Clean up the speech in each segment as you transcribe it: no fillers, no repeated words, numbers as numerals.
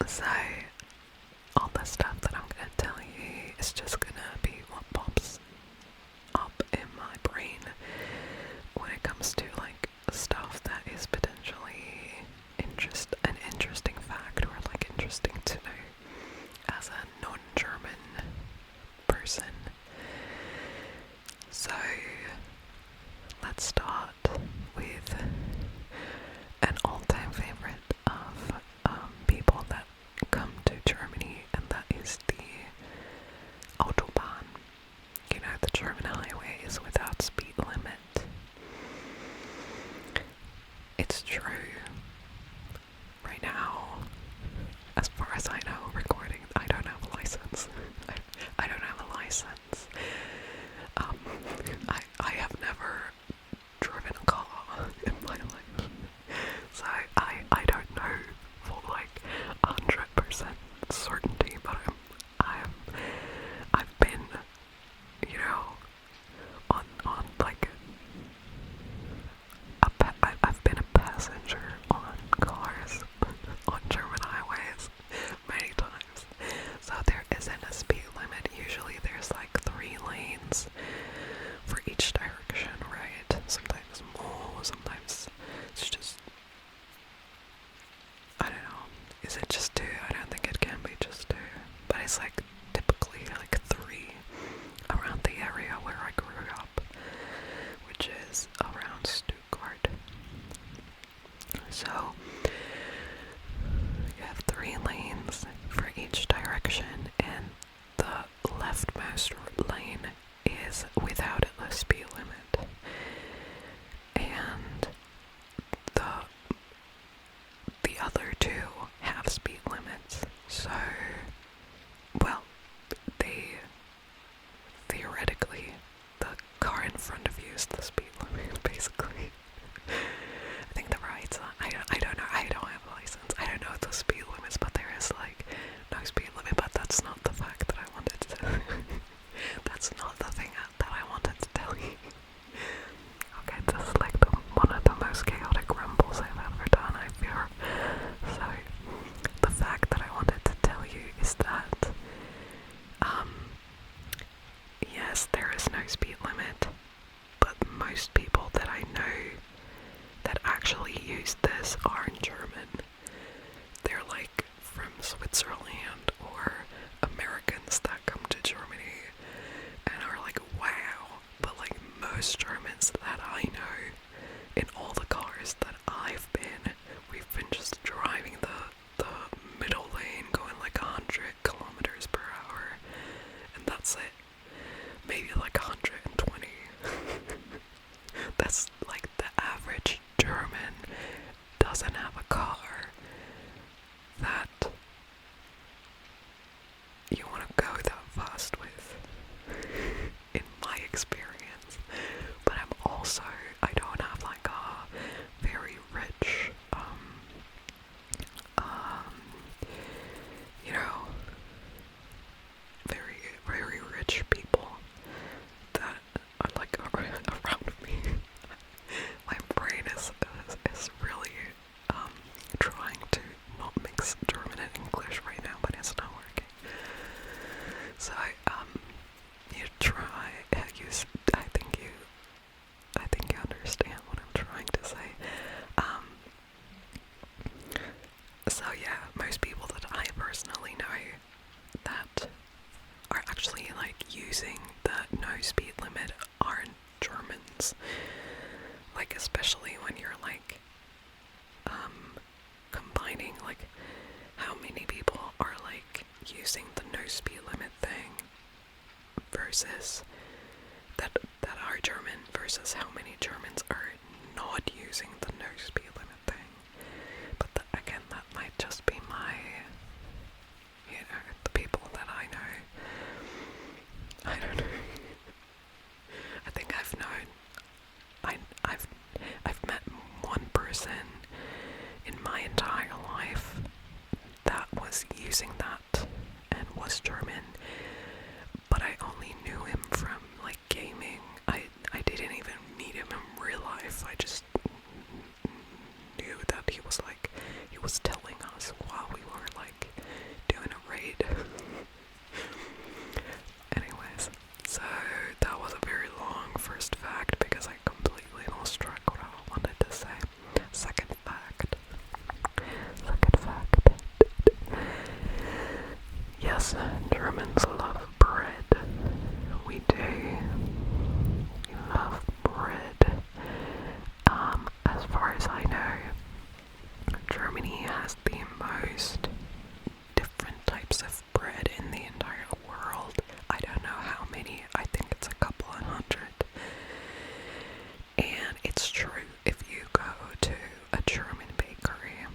So, all the stuff that I'm gonna tell you is just gonna be what pops up in my brain when it comes to like stuff that is potentially an interesting fact or like interesting to know as a non-German person. So let's start with an all-time favorite of people that come to Germany, and that is the Autobahn. You know, the German highways without speed limit. It's true. Right now, as far as I know, recording, I don't have a license. I don't have a license. I have never driven a car in my life. So I don't know for like 100% certainty, but I've been, you know, on like I've been a passenger on cars on German highways many times. So there isn't a speed limit. Usually there's like 3 lanes for each direction, right? Sometimes more, sometimes it's just, I don't know. Is it just 2? I don't think it can be just 2. But it's like typically like 3 around the area where I grew up, which is around Stuttgart. So you have 3 lanes for each direction, and the leftmost lane is without a speed limit, and the other 2 have speed limits. So, well, theoretically, the car in front of you is the speed limit, basically. I think the right side, I don't know, I don't have a license, I don't know the speed limits, but there is like no speed limit, but that's not the fact that I wanted to that's not the thing that I wanted to tell you. Okay, this is like one of the most chaotic rambles I've ever done, I fear. So, the fact that I wanted to tell you is that yes, there is no speed limit, but most people that I know that actually use this aren't German. They're like from Switzerland or Americans that come to Germany and are like, wow. But like most Germans that I know, in all the cars that I've been, we've been just driving the middle lane going like 100 kilometers per hour, and that's it. Maybe like 120. That's like the average German doesn't have a car that you want to go that fast with, in my experience. But I don't have like a very rich, you know, very, very rich people that are like around me. My brain is really trying to not mix German and English right now, but it's not working. So you try. I think you understand what I'm trying to say. So yeah, most people that I personally know that are actually like using the no speed limit aren't Germans. Like, especially when you're like combining like how many people are like using the no speed limit thing versus that are German, versus how many Germans are not using the no speed limit thing. But again, that might just be my, you know, the people that I know. I don't know. I think I've met one person in my entire life that was using that and was German, but I only knew him from like gaming. I didn't even meet him in real life. I just knew that he was telling us while we were like yes, Germans love bread. We do. We love bread. As far as I know, Germany has the most different types of bread in the entire world. I don't know how many. I think it's a couple of hundred. And it's true, if you go to a German bakery,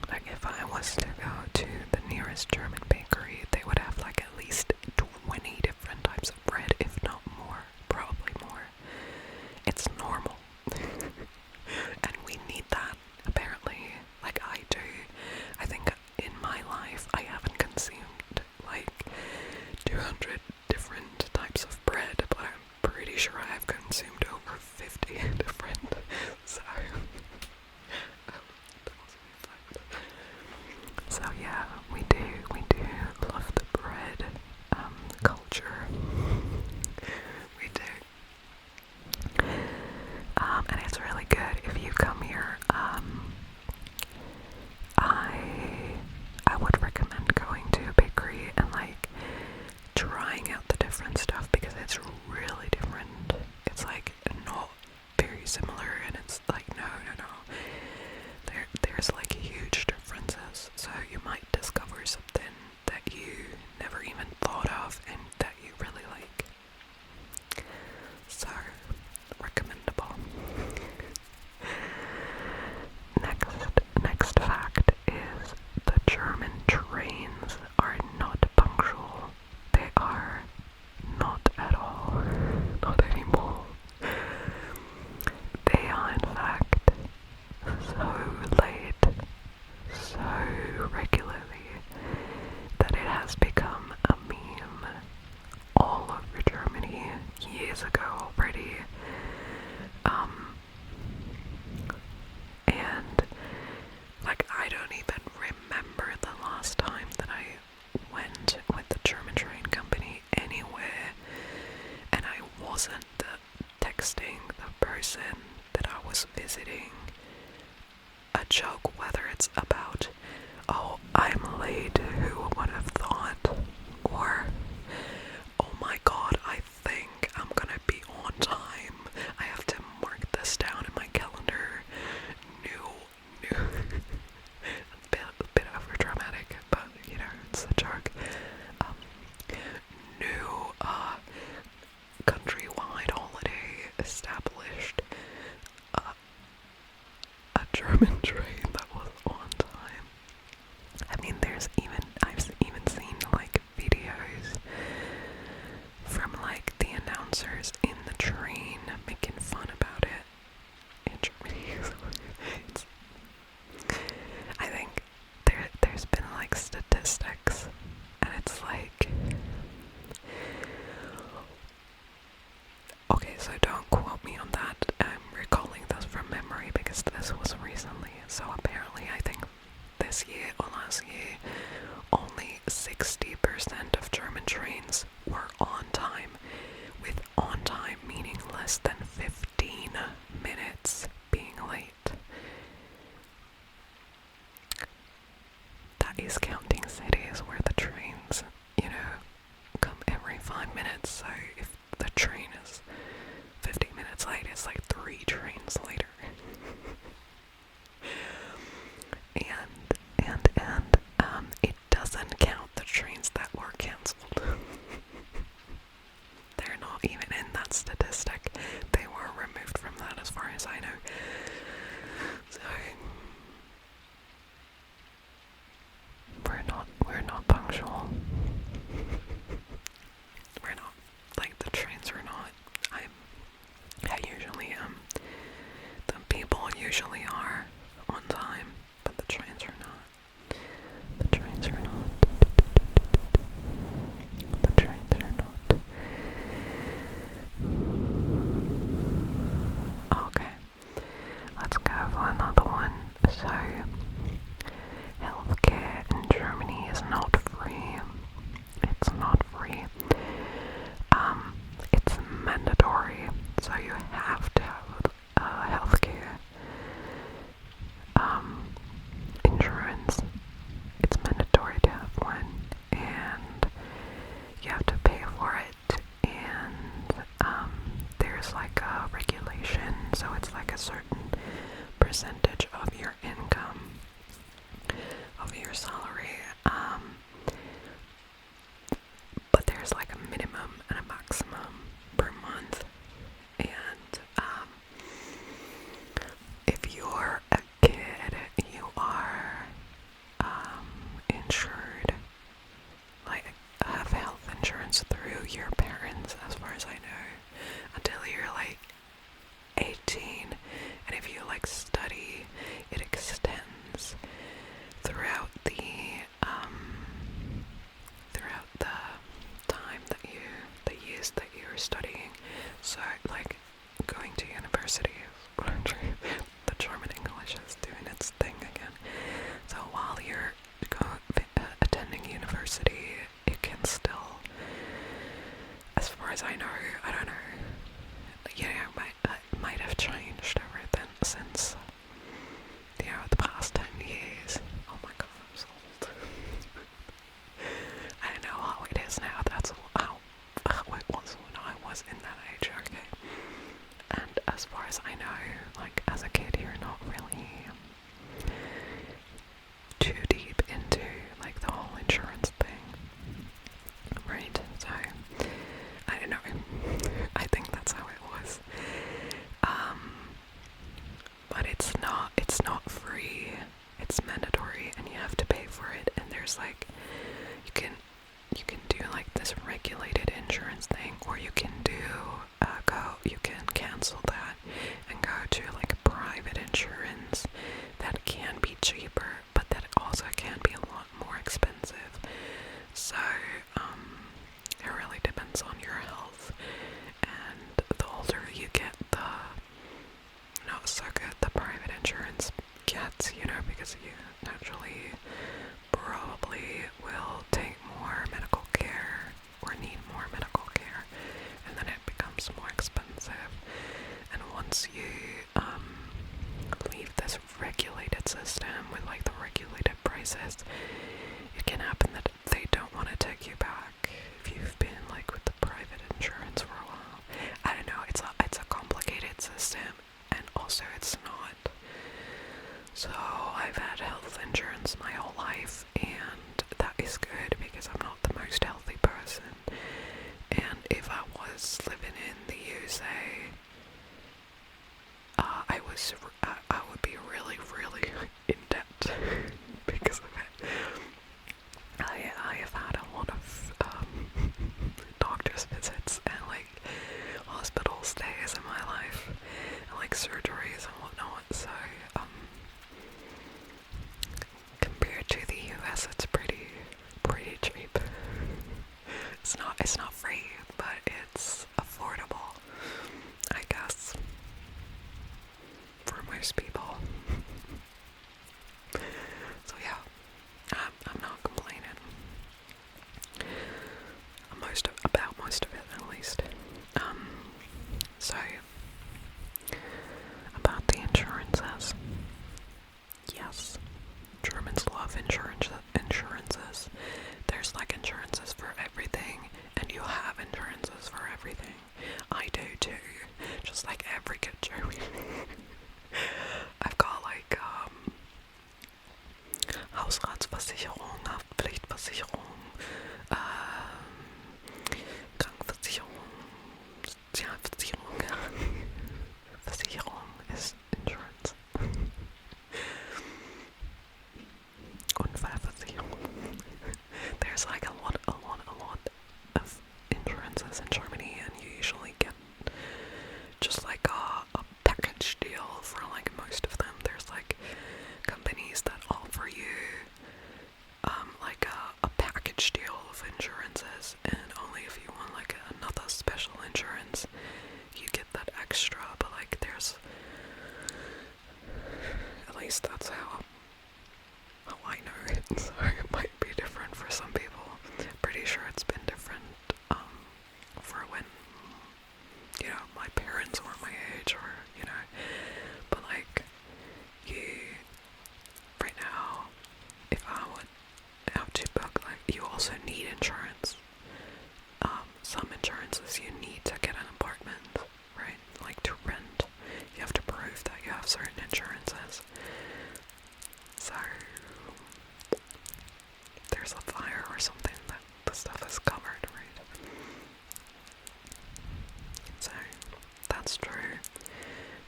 like if I was to go to the nearest German bakery, they would have like at least 20 different types of bread, if not more, probably more. It's normal. And we need that, apparently. Like I do. I think in my life I haven't consumed like 200 different types of bread, but I'm pretty sure I've consumed over 50 different. So, so yeah, we do love the bread culture. We do. And it's really good if you come here. I would recommend going to a bakery and like trying out the different stuff because it's really different. It's like not very similar, and it's like no. There's like huge differences. So you might discover something that you never even thought of and that you really like. So recommendable. Next fact is the German trains are not punctual. They are not at all. Not anymore. They are in fact so late, so regularly, that it has become a meme all over Germany years ago already. And like I don't even remember the last time that I went with the German train company anywhere and I wasn't texting the person that I was visiting a joke, whether it's about, oh, I'm late, who would have thought, or oh my god, I think I'm gonna be on time. I have to mark this down in my calendar. New. a bit over dramatic, but you know, it's a joke. New countrywide holiday established. A German train that was on time. I mean, I've even seen like videos from like the announcers in the train making fun about it in Germany. I think there's been like statistics, and it's like, okay, so don't quote me on that. I'm recalling this from memory because this was recently. So apparently, I think this year or last year, only 60% of German trains were on time, with on time meaning less than 15 minutes being late. That is counting cities where the trains, you know, come every 5 minutes. So if the train is 15 minutes late, it's like 3 trains later. and it doesn't count the trains that were cancelled. They're not even in that statistic. They were removed from that as far as I know. So we're not punctual. We're not. Like the trains are not. I usually crisis, it can happen that they don't want to take you back if you've been like with the private insurance for a while. I don't know, it's a complicated system, and also it's not. So I've had health insurance my whole life, and that is good because I'm not the most healthy person. And if I was living in the USA, I would be really, really in debt because of it. I have had a lot of doctor's visits and like hospital stays in my life, and like surgeries and whatnot. So compared to the US, it's pretty cheap. It's not free, but it's affordable, I guess, for most people. So yeah, I'm not complaining. About most of it, at least. So about the insurances. Yes, Germans love insurances. There's like insurances for everything, and you have insurances for everything. I do too, just like every good German. I've got like Hausratsversicherung, Haftpflichtversicherung, Krankenversicherung, Sozialversicherung. Versicherung is insurance. Unfallversicherung. There's like a lot of insurances in Germany, and you usually get just like a package deal for like most of them. There's like companies that offer you like a package deal of insurances, and only if you want like another special insurance you get that extra. But like there's, at least that's how I know it, so it might be different for some people. Pretty sure it's been different for when, you know, my parents were my age, or, you know, but like, right now, if I would have to book, like, you also need insurance. Some insurances you need to get an apartment, right, like to rent. You have to prove that you have certain insurances. So there's a fire or something that the stuff is covered, right? So that's true.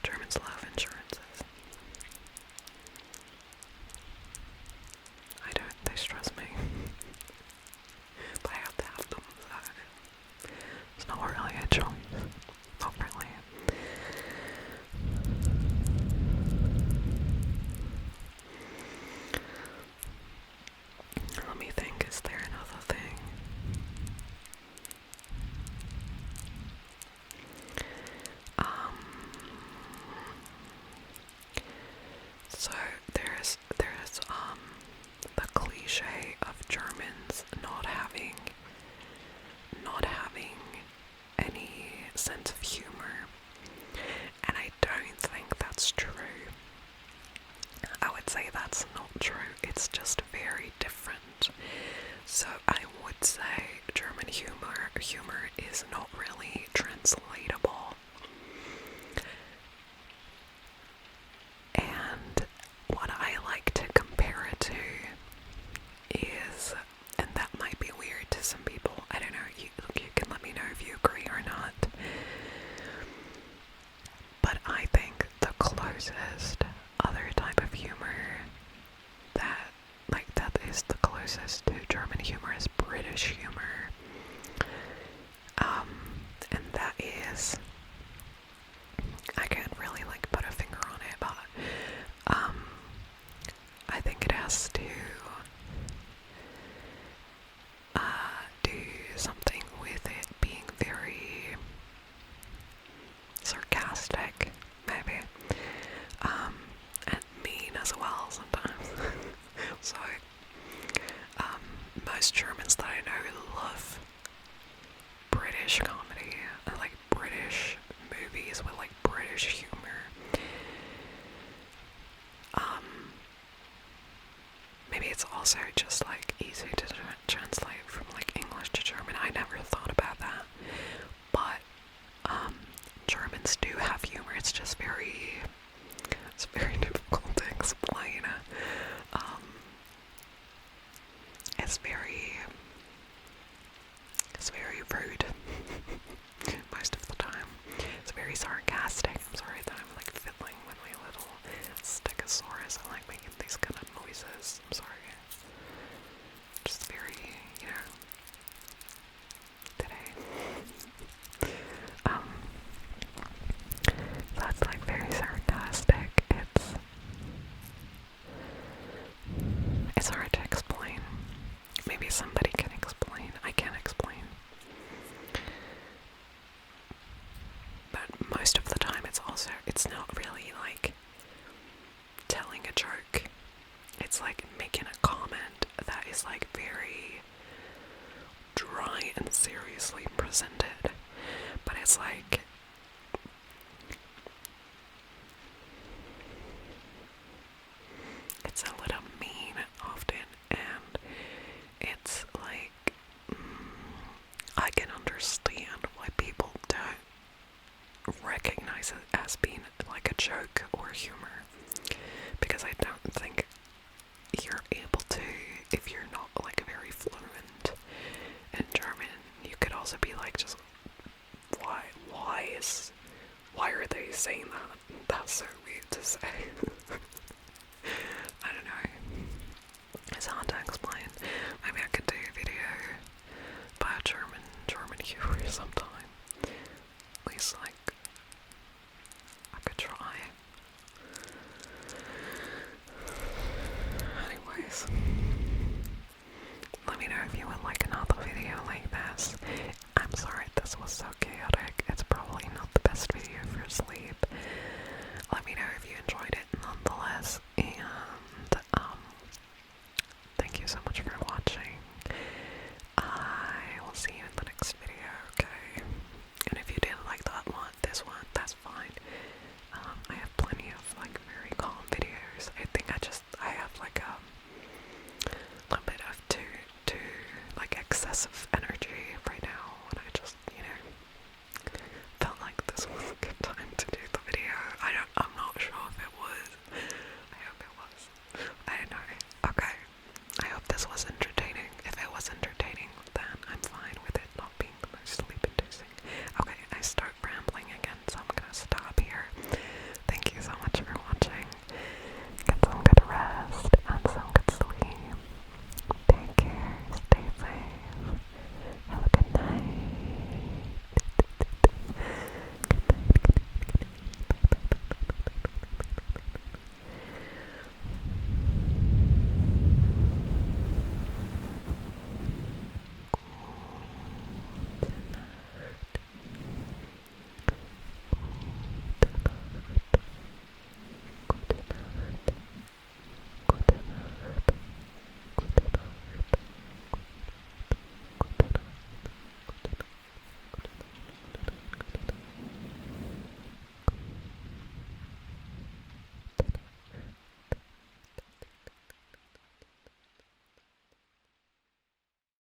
Germans love insurances. I don't, they stress me. But I have to have them, so it's not really a choice. Not really. Let me think, is there another thing? So there's the cliche of Germans not having any sense of humor, and I don't think that's true. I would say that's not true. It's just very different. So I would say German humor is not really translatable. And what I like to compare it to is, and that might be weird to some people, I don't know, you can let me know if you agree or not, but I think the closest other type of humor that is the closest to German humor is British humor. And that is, I can't really like put a finger on it, but I think it has to do something with it being very sarcastic, maybe, and mean as well sometimes. So most Germans that I know love British comedy and like British movies with like British humor. Maybe it's it's also just like easy to translate from like English to German. I never thought about that, but Germans do have humor. It's just it's very difficult to explain. It's very rude most of the time. It's very sarcastic. I'm sorry that I'm like fiddling with my little stegosaurus. I like making these kind of noises. I'm sorry. Just very, today. That's like very sarcastic. It's hard to explain. Maybe somebody can explain. I can't explain. But most of the time it's not really like telling a joke. It's like making a comment that is like very dry and seriously presented. But it's like it's a little mean often, and it's like I can understand why people don't recognize it as being like a joke or humor, because I don't think you're able to, if you're not like very fluent in German. You could also be like, just why are they saying that? That's so weird to say. I don't know. It's hard to explain. Maybe I could do a video about German humor sometime. At least like I could try. Anyways, let me know if you would like another video like this. I'm sorry this was so chaotic. It's probably not the best video for sleep,